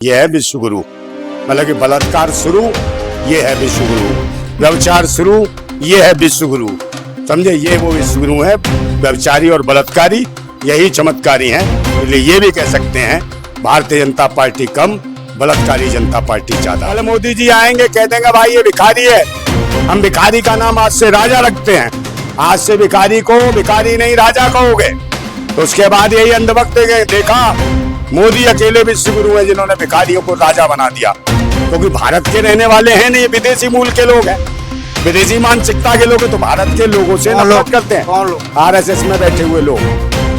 ये है विश्वगुरु। मतलब कि बलात्कार शुरू, ये है विश्वगुरु। व्यभिचार शुरू, ये है विश्वगुरु। समझे, ये वो विश्वगुरु है। व्यभिचारी और बलात्कारी यही चमत्कारी हैं। इसलिए ये भी कह सकते हैं भारतीय जनता पार्टी कम, बलात्कारी जनता पार्टी ज्यादा। पहले मोदी जी आएंगे, कह देंगे भाई ये भिखारी है, हम भिखारी का नाम आज से राजा रखते हैं, आज से भिखारी को भिखारी नहीं राजा कहोगे। तो उसके बाद यही अंधभक्त देखा, मोदी अकेले विश्वगुरु हैं जिन्होंने भिखारियों को राजा बना दिया। क्योंकि भारत के रहने वाले हैं नहीं, विदेशी मूल के लोग हैं, विदेशी मानसिकता के लोग हैं, तो भारत के लोगों से नफरत करते हैं। आरएसएस में बैठे हुए लोग,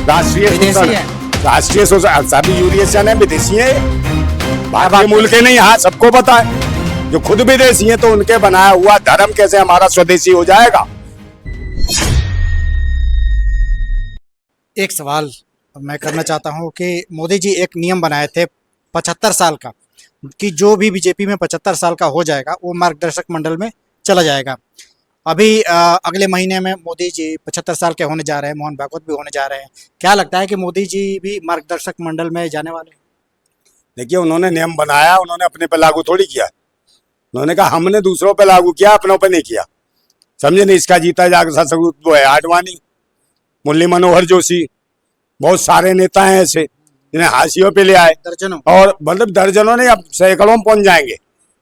राष्ट्रीय सभी यूरियन है, विदेशी है, भारतीय मूल के नहीं। हाँ, सबको पता है, जो खुद विदेशी है तो उनके बनाया हुआ धर्म कैसे हमारा स्वदेशी हो जाएगा। एक सवाल मैं करना चाहता हूं कि मोदी जी एक नियम बनाए थे 75 साल का, कि जो भी बीजेपी में 75 साल का हो जाएगा वो मार्गदर्शक मंडल में चला जाएगा। अभी अगले महीने में मोदी जी 75 साल के होने जा रहे हैं, मोहन भागवत भी होने जा रहे हैं। क्या लगता है कि मोदी जी भी मार्गदर्शक मंडल में जाने वाले हैं? देखिए, उन्होंने नियम बनाया, उन्होंने अपने पे लागू थोड़ी किया। उन्होंने कहा हमने दूसरों पे लागू किया, अपनों पे नहीं किया। समझे नहीं, इसका जीता जागता सबूत वो है आडवाणी, मुरली मनोहर जोशी, बहुत सारे नेता हैं ऐसे जिन्हें हाशियों पे ले आए, दर्जनों, और मतलब दर्जनों ने, अब सैकड़ों में पहुंच जाएंगे,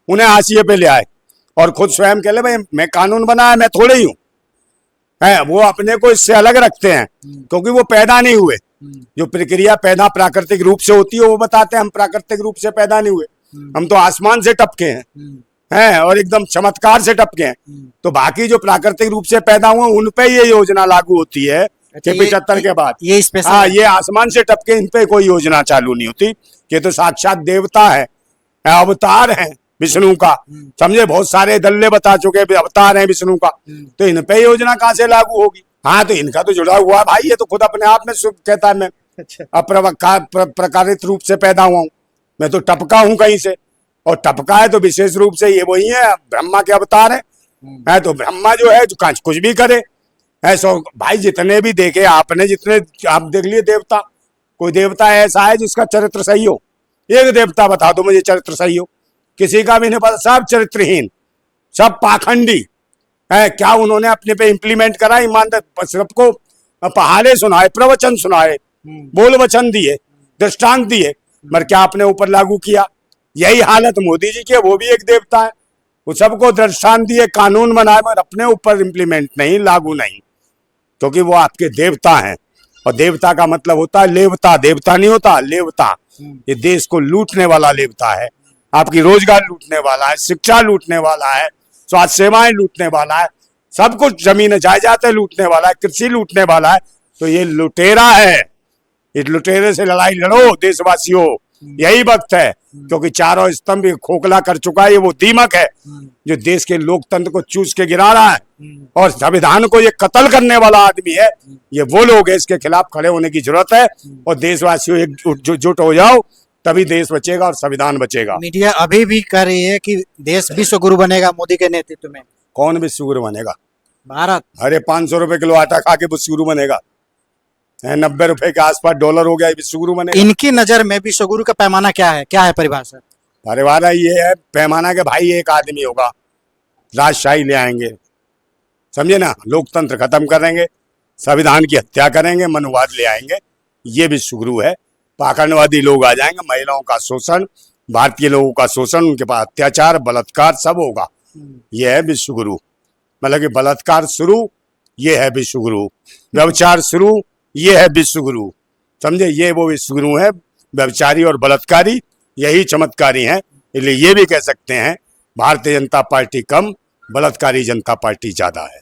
उन्हें हाशिए पे ले आए और खुद स्वयं कह ले भाई मैं कानून बनाया, मैं थोड़े ही हूँ। है वो अपने को इससे अलग रखते हैं क्योंकि वो पैदा नहीं हुए। जो प्रक्रिया पैदा प्राकृतिक रूप से होती है वो बताते हैं, हम प्राकृतिक रूप से पैदा नहीं हुए, हम तो आसमान से टपके हैं और एकदम चमत्कार से टपके हैं। तो बाकी जो प्राकृतिक रूप से पैदा हुए उन पे ये योजना लागू होती है कि 75 के बाद। ये स्पेशल, हाँ, ये आसमान से टपके, इन पे कोई योजना चालू नहीं होती। ये तो साक्षात देवता है, अवतार है विष्णु का। समझे, बहुत सारे दल्ले बता चुके अवतार हैं विष्णु का, तो इन पे योजना कहाँ से लागू होगी। हाँ, तो इनका तो जुड़ा हुआ भाई, ये तो खुद अपने आप में कहता है मैं अप्रकारित रूप से पैदा हुआ हूँ, मैं तो टपका हूँ कहीं से। और टपका है तो विशेष रूप से ये वही है, ब्रह्मा के अवतार है। तो ब्रह्मा जो है जो कुछ भी करे ऐसा भाई, जितने भी देखे आपने, जितने आप देख लिए देवता, कोई देवता ऐसा है जिसका चरित्र सही हो? एक देवता बता दो मुझे चरित्र सही हो, किसी का भी नहीं पता, सब चरित्रहीन, सब पाखंडी है। क्या उन्होंने अपने पे इंप्लीमेंट करा? ईमानदार सबको पहाड़े सुनाए, प्रवचन सुनाए, बोल वचन दिए, दृष्टांत दिए, मगर क्या अपने ऊपर लागू किया? यही हालत मोदी जी की है, वो भी एक देवता है, वो सबको दृष्टांत दिए, कानून बनाए, मगर अपने ऊपर इंप्लीमेंट नहीं, लागू नहीं, क्योंकि वो आपके देवता हैं। और देवता का मतलब होता है लेवता, देवता नहीं होता लेवता। ये देश को लूटने वाला लेवता है, आपकी रोजगार लूटने वाला है, शिक्षा लूटने वाला है, स्वास्थ्य सेवाएं लूटने वाला है, सब कुछ जमीन जायदादें लूटने वाला है, कृषि लूटने वाला है। तो ये लुटेरा है, इस लुटेरे से लड़ाई लड़ो देशवासियों, यही वक्त है। क्योंकि चारों स्तंभ खोखला कर चुका है, ये वो दीमक है जो देश के लोकतंत्र को चूस के गिरा रहा है और संविधान को ये कत्ल करने वाला आदमी है। ये वो लोग हैं, इसके खिलाफ खड़े होने की जरूरत है। और देशवासियों एकजुट हो जाओ, तभी देश बचेगा और संविधान बचेगा। मीडिया अभी भी कह रही है कि देश विश्व गुरु बनेगा मोदी के नेतृत्व में। कौन विश्वगुरु बनेगा? भारत। अरे 500 रुपए किलो आटा खा के विश्वगुरु बनेगा? 90 रुपए के आसपास डॉलर हो गया, विश्वगुरु बनेगा? इनकी नजर में विश्वगुरु का पैमाना क्या है? क्या है परिभाषा? परिवार ये है पैमाना के भाई, एक आदमी होगा, राजशाही ले आएंगे, समझे ना, लोकतंत्र खत्म करेंगे, संविधान की हत्या करेंगे, मनुवाद ले आएंगे, ये विश्वगुरु है। पाखंडवादी लोग आ जाएंगे, महिलाओं का शोषण, भारतीय लोगों का शोषण, उनके पास अत्याचार, बलात्कार सब होगा। ये है विश्वगुरु। मतलब कि बलात्कार शुरू, ये है विश्वगुरु। व्यभिचार शुरू, ये है विश्वगुरु। समझे, ये वो विश्वगुरु है। व्यभिचारी और बलात्कारी यही चमत्कारी हैं। इसलिए ये भी कह सकते हैं भारतीय जनता पार्टी कम, बलात्कारी जनता पार्टी ज्यादा है।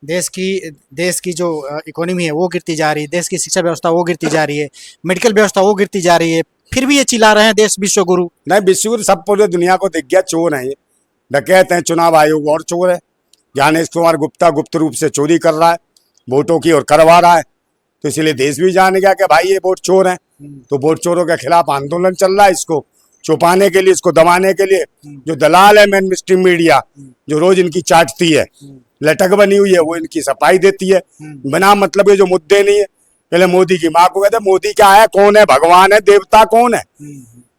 देश की जो इकोनॉमी है वो गिरती जा रही है, देश की शिक्षा व्यवस्था वो गिरती जा रही है, मेडिकल व्यवस्था वो गिरती जा रही है, फिर भी ये चिल्ला रहे हैं देश विश्वगुरु। नहीं, विश्वगुरु सब पूरे दुनिया को दिख गया, चोर है ये, डकैत हैं, चुनाव आयोग और चोर है। ज्ञानेश कुमार गुप्ता गुप्त रूप से चोरी कर रहा है वोटों की और करवा रहा है, तो इसलिए देश भी जान गया कि भाई ये वोट चोर हैं। तो वोट चोरों के खिलाफ आंदोलन चल रहा है, इसको छुपाने के लिए, इसको दबाने के लिए। जो दलाल है मेन स्ट्रीम मीडिया, जो रोज इनकी चाटती है, लटक बनी हुई है, वो इनकी सफाई देती है बिना मतलब के, जो मुद्दे नहीं है। पहले मोदी की माँ को कहते मोदी क्या है, कौन है, भगवान है, देवता कौन है?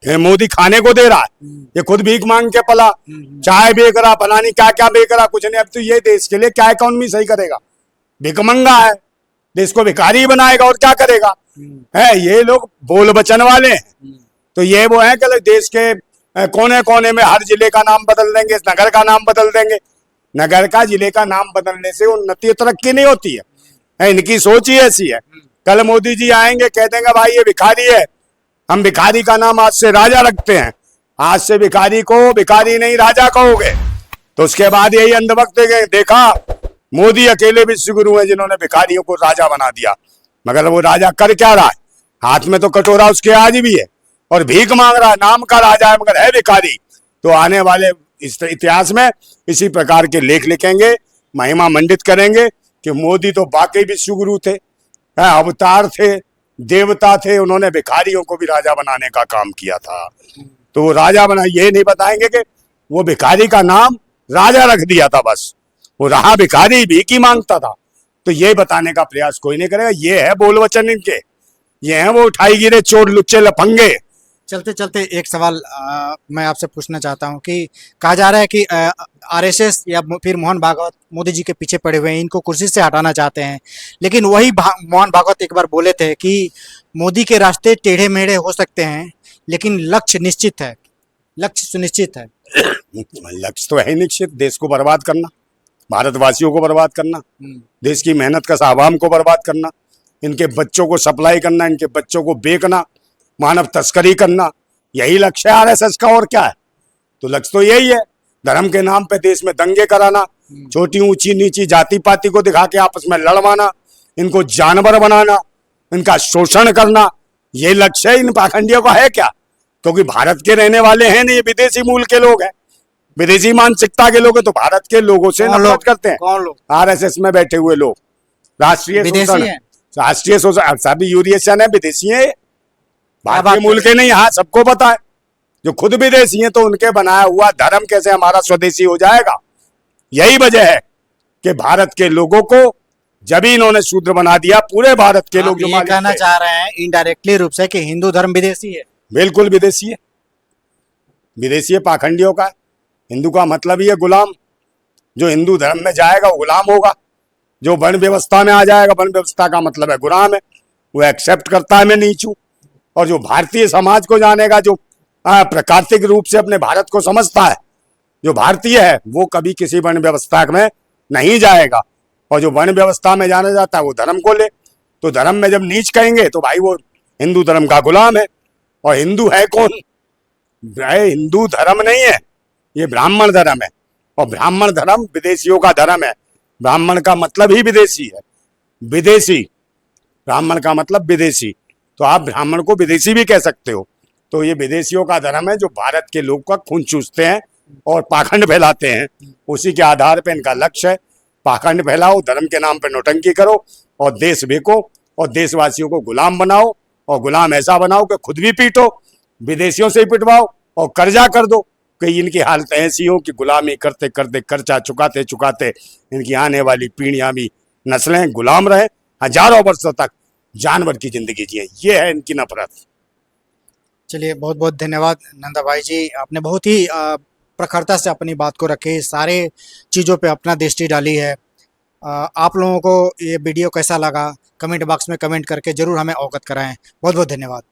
ये मोदी खाने को दे रहा है, ये खुद भीख मांग के पला, चाय बेच रहा, पता नहीं क्या क्या बेच रहा, कुछ नहीं। अब तो ये देश के लिए क्या इकोनॉमी सही करेगा? भिखमंगा है, देश को भिखारी बनाएगा और क्या करेगा? है ये लोग बोल बचन वाले हैं। तो ये वो है कि देश के कोने कोने में हर जिले का नाम बदल देंगे, नगर का नाम बदल देंगे। नगर का जिले का नाम बदलने से उन्नति तरक्की नहीं होती है, इनकी सोच ही ऐसी है। कल मोदी जी आएंगे, कह देंगे भाई ये भिखारी है, हम भिखारी का नाम आज से राजा रखते हैं, आज से भिखारी को भिखारी नहीं राजा कहोगे। तो उसके बाद यही अंधभक्त देखा, मोदी अकेले विश्वगुरु हैं जिन्होंने भिखारियों को राजा बना दिया। मगर वो राजा कर क्या रहा है? हाथ में तो कटोरा उसके आज भी है और भीख मांग रहा है, नाम का राजा है मगर है भिखारी। तो आने वाले इस इतिहास में इसी प्रकार के लेख लिखेंगे, महिमा मंडित करेंगे कि मोदी तो वाकई विश्वगुरु थे, अवतार थे, देवता थे, उन्होंने भिखारियों को भी राजा बनाने का काम किया था। तो वो राजा बना, ये नहीं बताएंगे कि वो भिखारी का नाम राजा रख दिया था, बस वो रहा भिखारी, भीख ही मांगता था। तो ये बताने का प्रयास कोई नहीं करेगा। ये है बोल वचन इनके, ये है वो उठाई गिरे चोर लुच्चे लफंगे। चलते चलते एक सवाल मैं आपसे पूछना चाहता हूं कि कहा जा रहा है कि आरएसएस या फिर मोहन भागवत मोदी जी के पीछे पड़े हुए हैं, इनको कुर्सी से हटाना चाहते हैं। लेकिन वही मोहन भागवत एक बार बोले थे कि मोदी के रास्ते टेढ़े मेढ़े हो सकते हैं लेकिन लक्ष्य निश्चित है, लक्ष्य सुनिश्चित है। लक्ष्य तो है निश्चित, देश को बर्बाद करना, भारतवासियों को बर्बाद करना, देश की मेहनत का आवाम को बर्बाद करना, इनके बच्चों को सप्लाई करना, इनके बच्चों को बेचना, मानव तस्करी करना, यही लक्ष्य है आरएसएस का। और क्या है? तो लक्ष्य तो यही है, धर्म के नाम पे देश में दंगे कराना, छोटी ऊंची नीची जाति पाति को दिखा के आपस में लड़वाना, इनको जानवर बनाना, इनका शोषण करना, ये लक्ष्य है इन पाखंडियों का। है क्या? क्योंकि भारत के रहने वाले हैं नहीं, विदेशी मूल के लोग हैं, विदेशी मानसिकता के लोग हैं। तो भारत के लोगों से नफरत करते हैं। कौन लोग? आरएसएस में बैठे हुए लोग, राष्ट्रीय शोषण, राष्ट्रीय शोषण, सभी यूरिएशन है, विदेशी है, भारतीय मूल के नहीं। हाँ, सबको पता है, जो खुद विदेशी हैं तो उनके बनाया हुआ धर्म कैसे हमारा स्वदेशी हो जाएगा। यही वजह है कि भारत के लोगों को जब ही इन्होंने शूद्र बना दिया, पूरे भारत के लोग जो ये कहना चाह रहे हैं इनडायरेक्टली रूप से कि हिंदू धर्म विदेशी है। बिल्कुल विदेशी है, विदेशी है, पाखंडियों का। हिंदू का मतलब ही है गुलाम। जो हिंदू धर्म में जाएगा वो गुलाम होगा, जो वर्ण व्यवस्था में आ जाएगा, वर्ण व्यवस्था का मतलब है गुलाम है, वो एक्सेप्ट करता है मैं नीच हूं। और जो भारतीय समाज को जानेगा, जो प्राकृतिक रूप से अपने भारत को समझता है, जो भारतीय है, वो कभी किसी वर्ण व्यवस्था में नहीं जाएगा। और जो वर्ण व्यवस्था में जाना जाता है वो धर्म को ले। तो धर्म में जब नीच कहेंगे तो भाई वो हिंदू धर्म का गुलाम है। और हिंदू है कौन? हिंदू धर्म नहीं है, ये ब्राह्मण धर्म है। और ब्राह्मण धर्म विदेशियों का धर्म है। ब्राह्मण का मतलब ही विदेशी है, विदेशी, ब्राह्मण का मतलब विदेशी। तो आप ब्राह्मण को विदेशी भी कह सकते हो। तो ये विदेशियों का धर्म है, जो भारत के लोग का खून चूसते हैं और पाखंड फैलाते हैं। उसी के आधार पर इनका लक्ष्य है, पाखंड फैलाओ, धर्म के नाम पर नौटंकी करो और देश बेको और देशवासियों को गुलाम बनाओ। और गुलाम ऐसा बनाओ कि खुद भी पीटो, विदेशियों से ही पिटवाओ और कर्जा कर दो कि इनकी हालत ऐसी हो कि गुलामी करते करते, कर्जा चुकाते चुकाते इनकी आने वाली पीढ़ियां भी, नस्लें गुलाम रहे, हजारों वर्षों तक जानवर की जिंदगी जिए। ये है इनकी नफरत। चलिए, बहुत बहुत धन्यवाद नंदा भाई जी, आपने बहुत ही प्रखरता से अपनी बात को रखे, सारे चीज़ों पे अपना दृष्टि डाली है। आप लोगों को ये वीडियो कैसा लगा कमेंट बॉक्स में कमेंट करके ज़रूर हमें अवगत कराएं। बहुत बहुत धन्यवाद।